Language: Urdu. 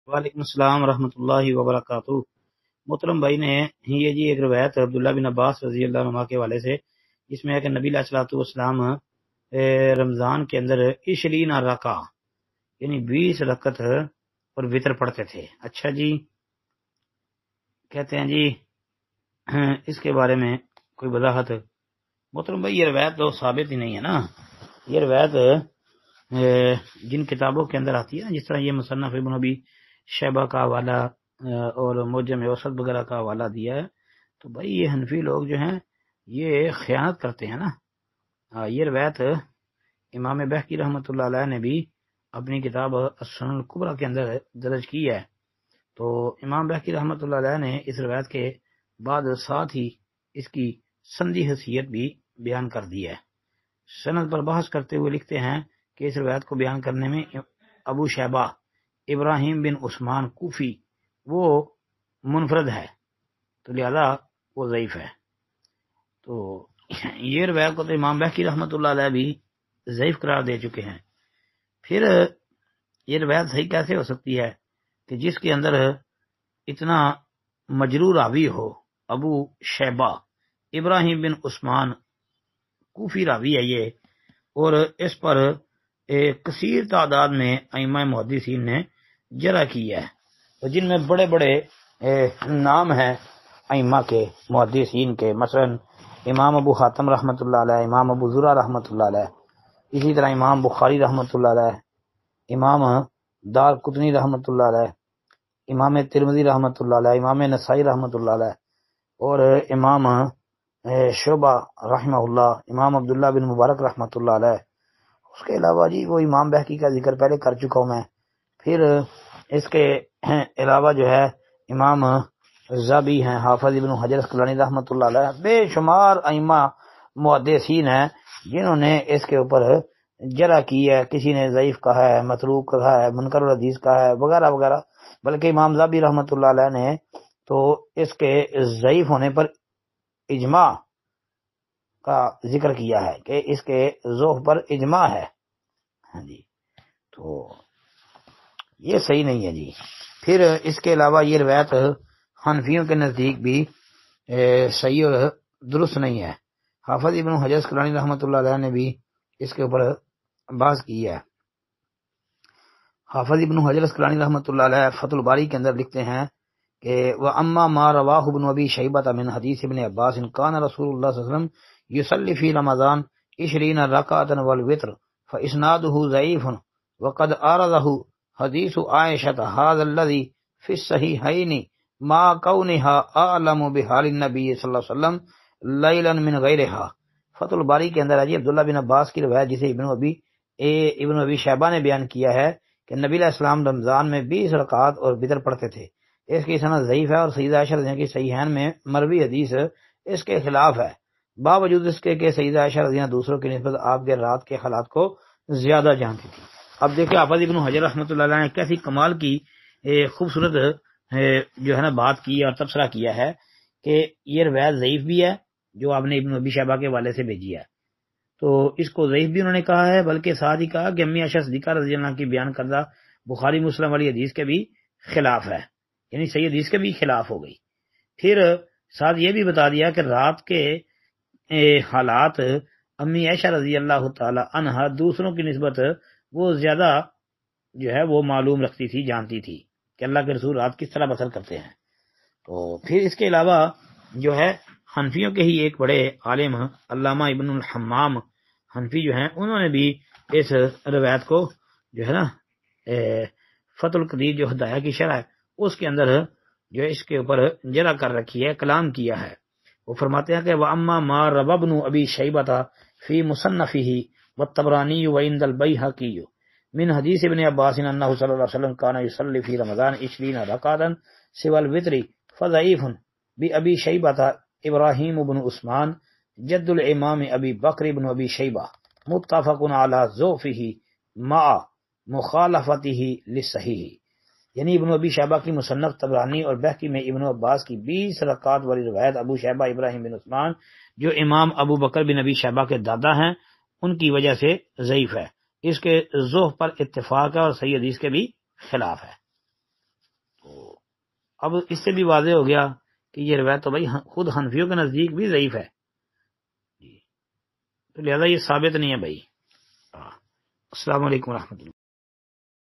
وعلیکم السلام ورحمۃ اللہ وبرکاتہ۔ محترم بھائی نے یہ جی ایک روایت عبداللہ بن عباس رضی اللہ عنہ کے حوالے سے، جس میں ہے کہ نبی علیہ الصلوۃ والسلام رمضان کے اندر 20 رکعہ یعنی 20 رکعت اور وتر پڑھتے تھے۔ اچھا جی، کہتے ہیں جی اس کے بارے میں کوئی وضاحت؟ محترم بھائی یہ روایت تو ثابت ہی نہیں ہے نا۔ یہ روایت جن کتابوں کے اندر آتی ہے، جس طرح یہ مصنف ابن ابی شیبہ کا حوالہ اور معجم اوسط وغیرہ کا حوالہ دیا ہے، تو بھائی یہ حنفی لوگ جو ہیں یہ خیانت کرتے ہیں نا۔ یہ روایت امام بہقی رحمۃ اللہ علیہ نے بھی اپنی کتاب السنن الکبریٰ کے اندر درج کی ہے۔ تو امام بہقی رحمۃ اللہ علیہ نے اس روایت کے بعد ساتھ ہی اس کی سندی حیثیت بھی بیان کر دی ہے۔ سند پر بحث کرتے ہوئے لکھتے ہیں کہ اس روایت کو بیان کرنے میں ابو شیبہ ابراہیم بن عثمان کوفی وہ منفرد ہے، تو لہذا وہ ضعیف ہے۔ تو یہ روایت کو تو امام بہقی رحمۃ اللہ علیہ بھی ضعیف قرار دے چکے ہیں۔ پھر یہ روایت صحیح کیسے ہو سکتی ہے کہ جس کے اندر اتنا مجرور راوی ہو، ابو شیبہ ابراہیم بن عثمان کوفی راوی ہے یہ، اور اس پر کثیر تعداد میں ائمہ محدثین نے جرح کی ہے، اور جن میں بڑے بڑے نام ہیں ائمہ کے محدثین کے، مثلا امام ابو حاتم رحمۃ اللہ علیہ، امام ابو زرع رحمۃ اللہ علیہ، اسی طرح امام بخاری رحمۃ اللہ علیہ، امام دار قطنی رحمۃ اللہ علیہ، امام ترمذی رحمۃ اللہ علیہ، امام نسائی رحمۃ اللہ علیہ، اور امام شعبہ رحمہ اللہ، امام عبداللہ بن مبارک رحمۃ اللہ علیہ۔ اس کے علاوہ جی وہ امام بہقی کا ذکر پہلے کر چکا ہوں میں۔ پھر اس کے علاوہ جو ہے امام زابی ہیں، حافظ ابن حجر اسقلانی رحمۃ اللہ علیہ، بے شمار ائمہ محدثین ہیں جنہوں نے اس کے اوپر جرح کی ہے۔ کسی نے ضعیف کہا ہے، متروک کہا ہے، منکر الحدیث کہا ہے، وغیرہ وغیرہ، بلکہ امام زابی رحمۃ اللہ علیہ نے تو اس کے ضعیف ہونے پر اجماع کا ذکر کیا ہے کہ اس کے ضعف پر اجماع ہے۔ ہاں جی، تو یہ صحیح نہیں ہے جی۔ پھر اس کے علاوہ یہ روایت حنفیوں کے نزدیک بھی صحیح اور درست نہیں ہے۔ حافظ ابن حجر اسقلانی رحمۃ اللہ علیہ نے بھی اس کے اوپر بحث کی ہے۔ حافظ ابن حجر اسقلانی رحمۃ اللہ علیہ فتح الباری کے اندر لکھتے ہیں کہ وَأَمَّا مَا رَوَاهُ ابن ابی شیبۃ من حدیث ابن عباس كان رسول اللہ صلی اللہ علیہ وسلم يصلي في رمضان 20 ركعة والوتر فإسناده ضعيف وقد عارضه حدیث عائشة هذا الذي في الصحيحين مع كونها أعلم بحال النبي صلی اللہ علیہ وسلم ليلا من غيرها۔ فتح الباری کے اندر ہے جی عبداللہ بن عباس کی روایت جسے ابن ابی شیبہ نے بیان کیا ہے کہ نبی علیہ السلام رمضان میں 20 رکعات اور وتر پڑھتے تھے۔ اس کی سند ضعیف ہے اور سیدہ عائشہ رضی اللہ عنہا کی صحیحین میں مروی حدیث اس کے خلاف ہے، باوجود اس کے کہ سیدہ عائشہ رضی اللہ عنہا دوسروں کی نسبت آپ کے رات کے حالات کو زیادہ جانتی تھی۔ اب دیکھیں حافظ ابن حجر رحمۃ اللہ علیہ نے کیسی کمال کی خوبصورت جو ہے نا بات کی اور تبصرہ کیا ہے کہ یہ روایت ضعیف بھی ہے جو آپ نے ابن ابی شیبہ کے حوالے سے بھیجی ہے، تو اس کو ضعیف بھی انہوں نے کہا ہے، بلکہ ساتھ ہی کہا کہ امی عائشہ صدیقہ رضی اللہ عنہا کی بیان کردہ بخاری مسلم والی حدیث کے بھی خلاف ہے، یعنی صحیح حدیث کے بھی خلاف ہو گئی۔ پھر ساتھ یہ بھی بتا دیا کہ رات کے حالات امی عائشہ رضی اللہ تعالی عنہا دوسروں کی نسبت وہ زیادہ جو ہے وہ معلوم رکھتی تھی، جانتی تھی کہ اللہ کے رسول رات کس طرح بسر کرتے ہیں۔ تو پھر اس کے علاوہ جو ہے حنفیوں کے ہی ایک بڑے عالم علامہ ابن الحمام حنفی جو ہیں، انہوں نے بھی اس روایت کو جو ہے نا فتح القدیر جو ہدایہ کی شرح ہے اس کے اندر جو اس کے اوپر جرح کر رکھی ہے، کلام کیا ہے۔ وہ فرماتے ہیں کہ وَأَمَّا مَا رَوَى ابْنُ أَبِي شَيْبَةَ فِي مُصَنَّفِهِ وَالطَّبْرَانِيُّ وَعِندَ الْبَيْهَقِيُّ من حدیث ابن عباس انه صلی اللہ علیہ وسلم كان يصلي في رمضان 20 ركعة سوى الوتر فضعيف بأبي شيبة ابراہیم بن عثمان جد الامام ابی بکر بن ابی شیبہ متفق على ضعفه مع مخالفته للصحیح، یعنی ابن ابی شیبہ کی مصنف طبرانی اور بہقی میں ابن عباس کی 20 رکعات والی روایت ابو شیبہ ابراہیم بن عثمان جو امام ابو بکر بن ابی شیبہ کے دادا ہیں ان کی وجہ سے ضعیف ہے، اس کے ضعف پر اتفاق ہے اور صحیح حدیث کے بھی خلاف ہے۔ اب اس سے بھی واضح ہو گیا کہ یہ روایت تو بھائی خود حنفیوں کے نزدیک بھی ضعیف ہے، تو لہذا یہ ثابت نہیں ہے بھائی۔ السلام علیکم ورحمۃ اللہ۔